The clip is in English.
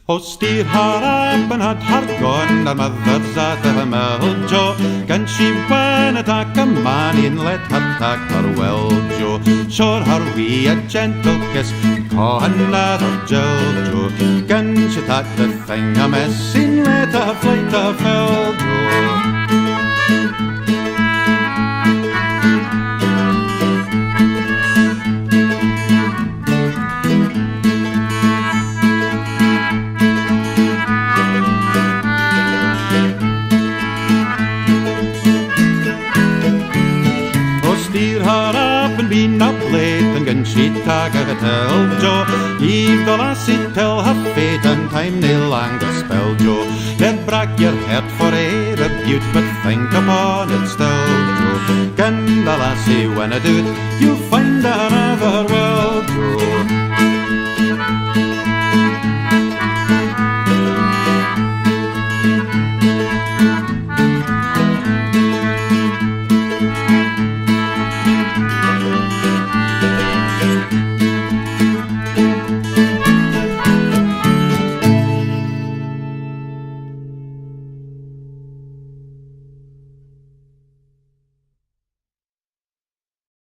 O steer haar up and had gone, her mother's at the mill, Joe. Can she win a tak a man in, let her tak her well, Joe. Show her we a gentle kiss, call another Jill, Joe. Can she tak the thing a mess in, let her flight a fell, Joe. Steer her up and be not late, and gan she tag a tell Joe. Heave the lassie till her fate, and time nae longer spell Joe. Then brag your head for a rebuke, but think upon it still Joe. Can the lassie when I do it, you'll find another well Joe.